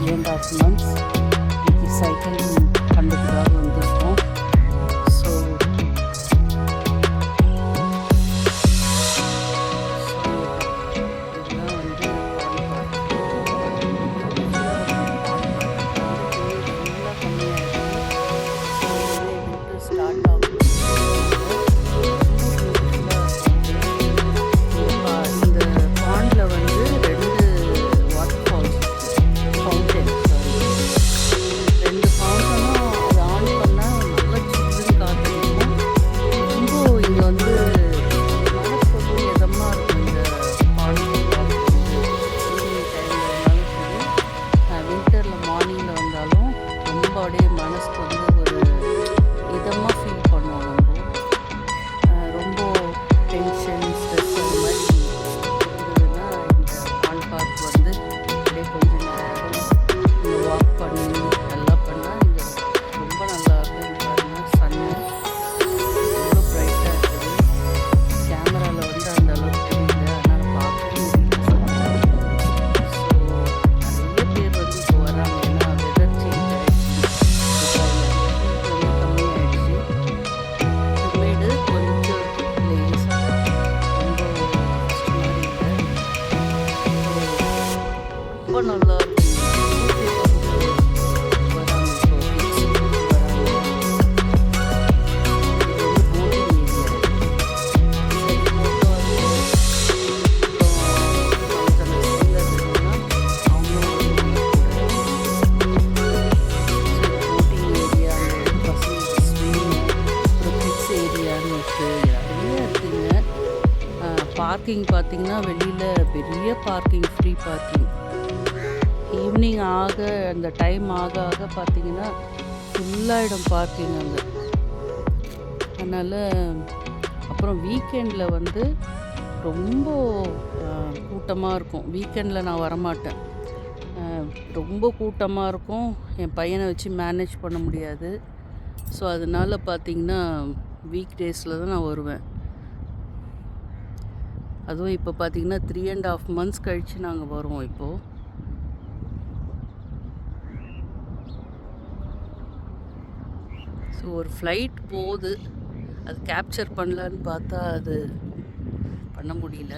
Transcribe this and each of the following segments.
3.5 months இன்னைக்கு cycling பண்ணுறதுக்காக வந்திருக்கோம். ஸோ இதெல்லாம் வந்து ஃபுல்லாக கம்மியாகிடுது. ஸ்டார்ட் ஆகும். அப்படியே மனசுக்கு வந்து ஒரு இதமாக ஃபீல் பண்ணுவோம். ரொம்ப டென்ஷன் ஸ்ட்ரெஸ் அந்த மாதிரி இருந்ததுன்னா இந்த பாண்ட் பார்க் வந்து அப்படியே கொஞ்சம் நேரம் இந்த வாக் பண்ணி நல்லா பண்ணால் இங்கே ரொம்ப நல்லா இருக்கும். பாருங்கள், சன்னு எவ்வளோ ப்ரைட்டாக இருக்குது. கேமராவில் வந்து அந்த அளவுக்கு தெரியல, அதனால் பார்க்கவே முடியல. ஸோ நிறைய பேர் வந்து இப்போ வராங்க. ஏன்னா வெதர் சேஞ்ச் ரொம்ப நல்லா இருக்கும். பார்க்கிங் பார்த்திங்கன்னா வெளியில் பெரிய பார்க்கிங், ஃப்ரீ பார்க்கிங். ஈவினிங் ஆக அந்த டைம் ஆக ஆக பார்த்திங்கன்னா ஃபுல்லாகிடும் பார்க்கிங் அங்கே. அதனால் அப்புறம் வீக்கெண்டில் வந்து ரொம்ப கூட்டமாக இருக்கும். வீக்கெண்டில் நான் வரமாட்டேன். ரொம்ப கூட்டமாக இருக்கும். என் பையனை வச்சு மேனேஜ் பண்ண முடியாது. ஸோ அதனால் பார்த்திங்கன்னா வீக் டேஸில் தான் நான் வருவேன். அதுவும் இப்போ பார்த்திங்கன்னா 3.5 months கழித்து நாங்கள் வருவோம். இப்போது ஸோ ஒரு ஃப்ளைட் போகுது, அது கேப்சர் பண்ணலான்னு பார்த்தா அது பண்ண முடியல.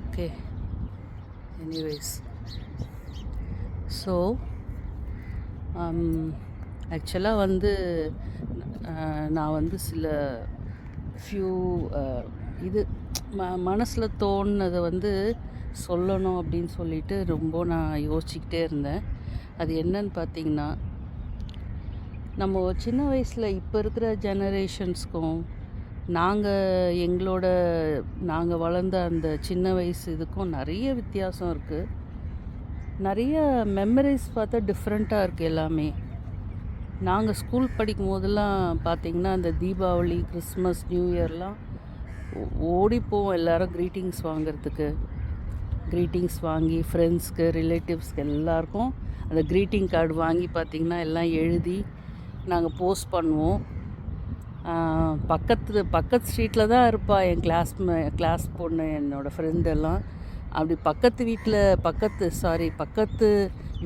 Okay, anyways. ஸோ ஆக்சுவலாக வந்து நான் வந்து சில இது மனசில் தோணுனதை வந்து சொல்லணும் அப்படின்னு சொல்லிட்டு ரொம்ப நான் யோசிச்சுக்கிட்டே இருந்தேன். அது என்னன்னு பார்த்திங்கன்னா, நம்ம சின்ன வயசில் இப்போ இருக்கிற ஜெனரேஷன்ஸ்க்கும் நாங்கள் வளர்ந்த அந்த சின்ன வயசு இதுக்கும் நிறைய வித்தியாசம் இருக்குது. நிறைய மெமரிஸ் பார்த்தா டிஃப்ரெண்ட்டாக இருக்குது எல்லாமே. நாங்கள் ஸ்கூல் படிக்கும் போதெல்லாம் பார்த்திங்கன்னா அந்த தீபாவளி, கிறிஸ்மஸ், நியூ இயர்லாம் ஓடிப்போவோம் எல்லோரும் க்ரீட்டிங்ஸ் வாங்கிறதுக்கு. க்ரீட்டிங்ஸ் வாங்கி ஃப்ரெண்ட்ஸ்க்கு, ரிலேட்டிவ்ஸ்க்கு எல்லாருக்கும் அந்த க்ரீட்டிங் கார்டு வாங்கி பார்த்திங்கன்னா எல்லாம் எழுதி நாங்கள் போஸ்ட் பண்ணுவோம். பக்கத்து ஸ்ட்ரீட்டில் தான் இருப்பாள் என் கிளாஸ் பொண்ணு, என்னோடய ஃப்ரெண்டெல்லாம். அப்படி பக்கத்து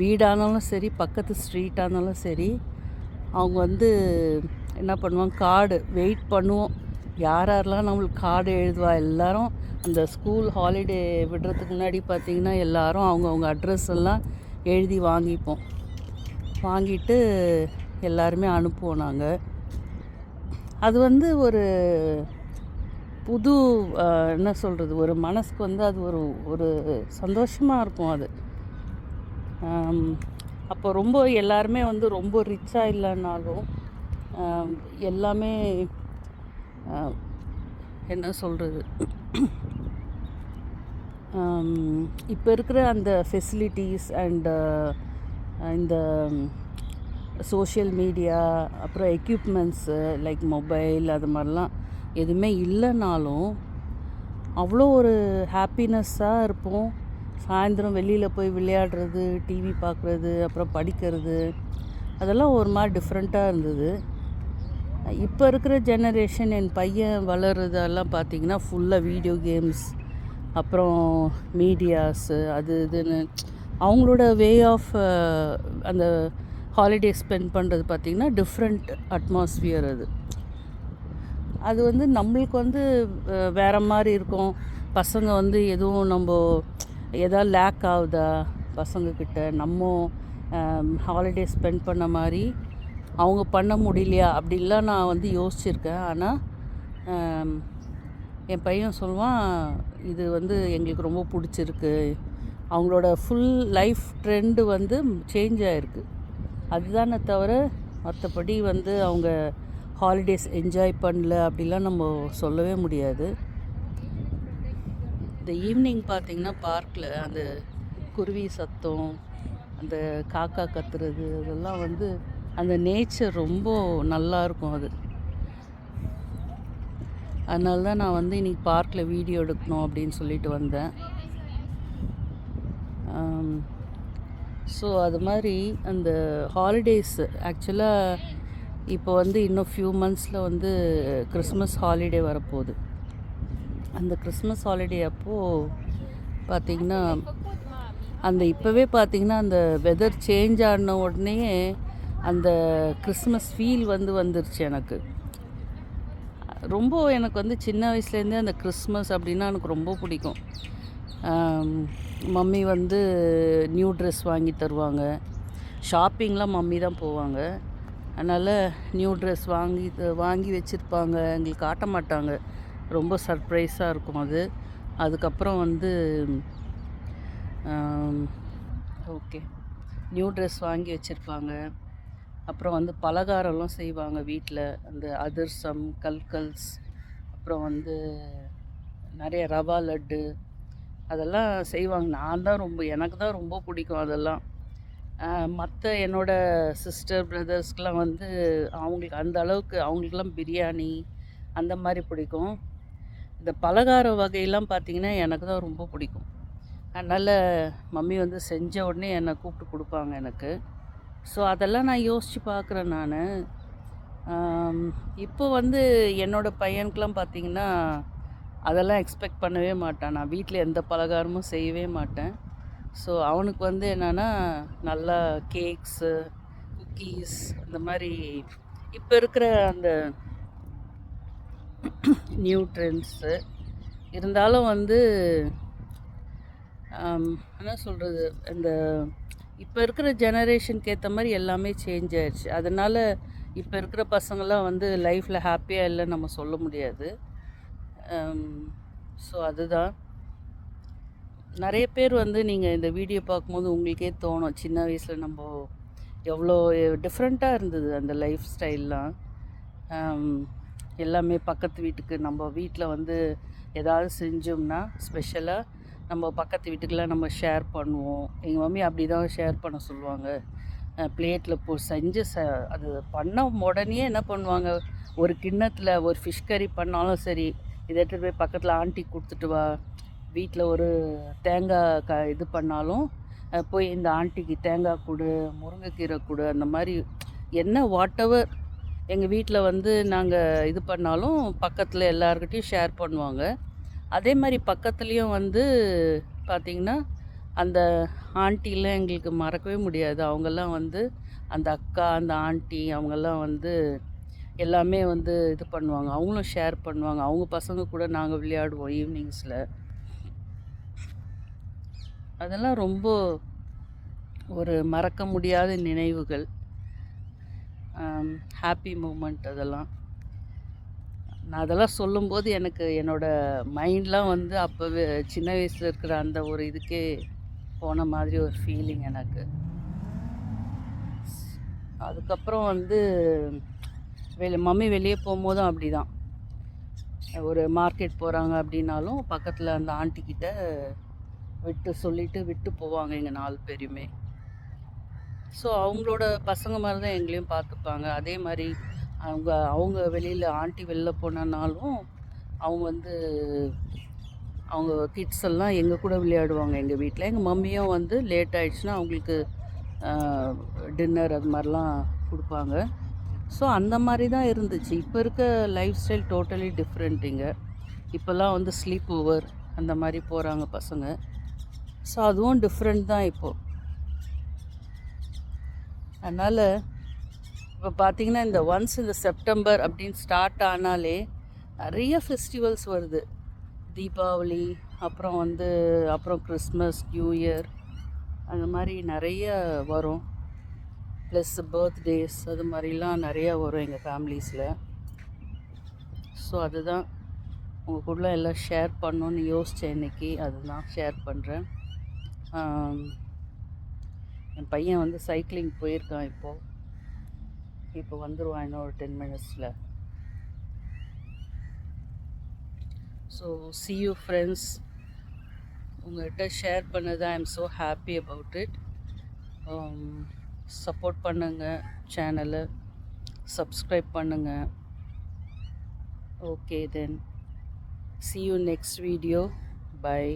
வீடானாலும் சரி, பக்கத்து ஸ்ட்ரீட்டானாலும் சரி, அவங்க வந்து என்ன பண்ணுவாங்க, கார்டு வெயிட் பண்ணுவோம். யாரெல்லாம் நம்மளுக்கு கார்டு எழுதுவா. எல்லோரும் அந்த ஸ்கூல் ஹாலிடே விடுறதுக்கு முன்னாடி பார்த்திங்கன்னா எல்லோரும் அவங்கவுங்க அட்ரஸ் எல்லாம் எழுதி வாங்கிட்டு எல்லாருமே அனுப்புவோம் நாங்கள். அது வந்து ஒரு புது என்ன சொல்கிறது, ஒரு மனசுக்கு வந்து அது ஒரு சந்தோஷமாக இருக்கும். அது அப்போ ரொம்ப எல்லாருமே வந்து ரொம்ப ரிச்சாக இல்லைன்னாலும் எல்லாமே என்ன சொல்கிறது, இப்போ இருக்கிற அந்த ஃபெசிலிட்டிஸ் அண்ட் இந்த சோஷியல் மீடியா, அப்புறம் எக்யூப்மெண்ட்ஸு லைக் மொபைல், அது மாதிரிலாம் எதுவுமே இல்லைனாலும் அவ்வளோ ஒரு ஹாப்பினஸ்ஸாக இருப்போம். சாயந்தரம் வெளியில் போய் விளையாடுறது, டிவி பார்க்குறது, அப்புறம் படிக்கிறது, அதெல்லாம் ஒரு மாதிரி டிஃப்ரெண்ட்டாக இருந்தது. இப்போ இருக்கிற ஜெனரேஷன், என் பையன் வளர்கிறதெல்லாம் பார்த்திங்கன்னா ஃபுல்லாக வீடியோ கேம்ஸ், அப்புறம் மீடியாஸு அது இதுன்னு அவங்களோட வே ஆஃப் அந்த ஹாலிடே ஸ்பெண்ட் பண்ணுறது பார்த்திங்கன்னா டிஃப்ரெண்ட் அட்மாஸ்ஃபியர் அது. அது வந்து நம்மளுக்கு வந்து வேறு மாதிரி இருக்கும். பசங்க வந்து எதுவும் எதாவது லேக் ஆகுதா பசங்கக்கிட்ட, நம்ம ஹாலிடே ஸ்பெண்ட் பண்ண மாதிரி அவங்க பண்ண முடியலையா அப்படின்லாம் நான் வந்து யோசிச்சிருக்கேன். ஆனால் என் பையன் சொல்லுவான், இது வந்து எங்களுக்கு ரொம்ப பிடிச்சிருக்கு, அவங்களோட ஃபுல் லைஃப் ட்ரெண்டு வந்து சேஞ்ச் ஆகிருக்கு. அதுதானே தவிர மற்றபடி வந்து அவங்க ஹாலிடேஸ் என்ஜாய் பண்ணல அப்படிலாம் நம்ம சொல்லவே முடியாது. இந்த ஈவினிங் பார்த்திங்கன்னா பார்க்கில் அந்த குருவி சத்தம், அந்த காக்கா கத்துறது, அதெல்லாம் வந்து அந்த நேச்சர் ரொம்ப நல்லாயிருக்கும் அது. அதனால தான் நான் வந்து இன்றைக்கி பார்க்கில் வீடியோ எடுக்கணும் அப்படின்னு சொல்லிட்டு வந்தேன். ஸோ அது மாதிரி அந்த ஹாலிடேஸ் ஆக்சுவலாக இப்போ வந்து இன்னும் ஃபியூ மந்த்ஸில் வந்து கிறிஸ்மஸ் ஹாலிடே வரப்போகுது. அந்த கிறிஸ்மஸ் ஹாலிடே அப்போது பார்த்திங்கன்னா இப்போவே பார்த்திங்கன்னா அந்த வெதர் சேஞ்ச் ஆன உடனே அந்த கிறிஸ்மஸ் ஃபீல் வந்துருச்சு எனக்கு. எனக்கு வந்து சின்ன வயசுலேருந்தே அந்த கிறிஸ்மஸ் அப்படின்னா எனக்கு ரொம்ப பிடிக்கும். மம்மி வந்து நியூ ட்ரெஸ் வாங்கி தருவாங்க. ஷாப்பிங்லாம் மம்மி தான் போவாங்க. அதனால் நியூ ட்ரெஸ் வாங்கி வச்சுருப்பாங்க. எங்களுக்கு காட்ட மாட்டாங்க. ரொம்ப சர்ப்ரைஸாக இருக்கும் அது. அதுக்கப்புறம் வந்து ஓகே, நியூ ட்ரெஸ் வாங்கி வச்சுருப்பாங்க. அப்புறம் வந்து பலகாரம்லாம் செய்வாங்க வீட்டில். அந்த அதிரசம், கல்கல்ஸ், அப்புறம் வந்து நிறைய ரவா லட்டு அதெல்லாம் செய்வாங்க. எனக்கு தான் ரொம்ப பிடிக்கும் அதெல்லாம். மற்ற என்னோடய சிஸ்டர் பிரதர்ஸ்க்கெலாம் வந்து அவங்களுக்கு அந்த அளவுக்கு அவங்களுக்கெல்லாம் பிரியாணி அந்த மாதிரி பிடிக்கும். இந்த பலகார வகையெல்லாம் பார்த்திங்கன்னா எனக்கு தான் ரொம்ப பிடிக்கும். அதனால் மம்மி வந்து செஞ்ச உடனே என்னை கூப்பிட்டு கொடுப்பாங்க எனக்கு. ஸோ அதெல்லாம் நான் யோசித்து பார்க்குறேன் நான். இப்போ வந்து என்னோடய பையனுக்கெலாம் பார்த்திங்கன்னா அதெல்லாம் எக்ஸ்பெக்ட் பண்ணவே மாட்டான். நான் வீட்டில் எந்த பலகாரமும் செய்யவே மாட்டேன். ஸோ அவனுக்கு வந்து என்னென்னா நல்லா கேக்ஸு, குக்கீஸ் அந்த மாதிரி இப்போ இருக்கிற அந்த நியூ ட்ரெண்ட்ஸு இருந்தாலும் வந்து என்ன சொல்கிறது, இந்த இப்போ இருக்கிற ஜெனரேஷனுக்கு ஏற்ற மாதிரி எல்லாமே சேஞ்ச் ஆயிடுச்சு. அதனால் இப்போ இருக்கிற பசங்களாம் வந்து லைஃப்பில் ஹாப்பியாக இல்லைன்னு நம்ம சொல்ல முடியாது. ஸோ அதுதான். நிறைய பேர் வந்து நீங்கள் இந்த வீடியோ பார்க்கும்போது உங்களுக்கே தோணும், சின்ன வயசில் நம்ம எவ்வளோ டிஃப்ரெண்ட்டாக இருந்தது அந்த லைஃப் ஸ்டைல்லாம். எல்லாமே பக்கத்து வீட்டுக்கு, நம்ம வீட்டில் வந்து ஏதாவது செஞ்சோம்னா ஸ்பெஷலாக நம்ம பக்கத்து வீட்டுக்கெலாம் நம்ம ஷேர் பண்ணுவோம். எங்கள் மம்மி அப்படி தான் ஷேர் பண்ண சொல்லுவாங்க. பிளேட்டில் செஞ்சு அது பண்ண உடனே என்ன பண்ணுவாங்க, ஒரு கிண்ணத்தில் ஒரு ஃபிஷ் கறி பண்ணாலும் சரி, இதை எடுத்துகிட்டு போய் பக்கத்தில் ஆண்டி கொடுத்துட்டு வா. வீட்டில் ஒரு தேங்காய் இது பண்ணாலும் போய் இந்த ஆண்டிக்கு தேங்காய் கொடு, முருங்கைக்கீரை கொடு, அந்த மாதிரி என்ன வாட்டெவர் எங்கள் வீட்டில் வந்து நாங்கள் இது பண்ணாலும் பக்கத்தில் எல்லாருக்கிட்டையும் ஷேர் பண்ணுவாங்க. அதே மாதிரி பக்கத்துலேயும் வந்து பார்த்திங்கன்னா அந்த ஆண்டிலாம் எங்களுக்கு மறக்கவே முடியாது. அவங்கெல்லாம் வந்து அந்த அக்கா, அந்த ஆண்டி அவங்கெல்லாம் வந்து எல்லாமே வந்து இது பண்ணுவாங்க. அவங்களும் ஷேர் பண்ணுவாங்க. அவங்க பசங்க கூட நாங்கள் விளையாடுவோம் ஈவினிங்ஸில். அதெல்லாம் ரொம்ப ஒரு மறக்க முடியாத நினைவுகள், ஹாப்பி மூமெண்ட் அதெல்லாம். நான் அதெல்லாம் சொல்லும்போது எனக்கு என்னோடய மைண்ட்லாம் வந்து அப்போவே சின்ன வயசில் இருக்கிற அந்த ஒரு இதுக்கே போன மாதிரி ஒரு ஃபீலிங் எனக்கு. அதுக்கப்புறம் வந்து மம்மி வெளியே போகும்போதும் அப்படி தான். ஒரு மார்க்கெட் போகிறாங்க அப்படின்னாலும் பக்கத்தில் அந்த ஆண்டிக்கிட்ட விட்டு போவாங்க எங்கள் 4 பேரையுமே. ஸோ அவங்களோட பசங்க மாதிரி தான் எங்களையும் பார்த்துப்பாங்க. அதே மாதிரி அவங்க வெளியில் ஆண்டி வெளில போனாலும் அவங்க வந்து அவங்க கிட்ஸ் எல்லாம் எங்கள் கூட விளையாடுவாங்க எங்கள் வீட்டில். எங்கள் மம்மியும் வந்து லேட் ஆகிடுச்சுன்னா அவங்களுக்கு டின்னர் அது மாதிரிலாம் கொடுப்பாங்க. ஸோ அந்த மாதிரி தான் இருந்துச்சு. இப்போ இருக்க லைஃப் ஸ்டைல் டோட்டலி டிஃப்ரெண்ட். இப்போல்லாம் வந்து ஸ்லீப் ஓவர் அந்த மாதிரி போகிறாங்க பசங்க. ஸோ அதுவும் டிஃப்ரெண்ட் தான் இப்போது. அதனால் இப்போ பார்த்திங்கன்னா இந்த செப்டம்பர் அப்படின்னு ஸ்டார்ட் ஆனாலே நிறைய ஃபெஸ்டிவல்ஸ் வருது. தீபாவளி, அப்புறம் கிறிஸ்மஸ், நியூ இயர், அந்த மாதிரி நிறைய வரும். ப்ளஸ் பர்த்டேஸ், அது மாதிரிலாம் நிறையா வரும் எங்கள் ஃபேமிலிஸில். ஸோ அதுதான் உங்கள் கூட எல்லாம் ஷேர் பண்ணணுன்னு யோசித்தேன் இன்றைக்கி. அதுதான் ஷேர் பண்ணுறேன். என் பையன் சைக்கிளிங் போயிருக்கான். இப்போ வந்துடுவான் இன்னும் ஒரு 10 மினிட்ஸில். So see you friends. உங்கள்கிட்ட ஷேர் பண்ணது I am so happy about it. Support பண்ணுங்கள், சேனலை சப்ஸ்கிரைப் பண்ணுங்கள். Okay then, see you next video. Bye.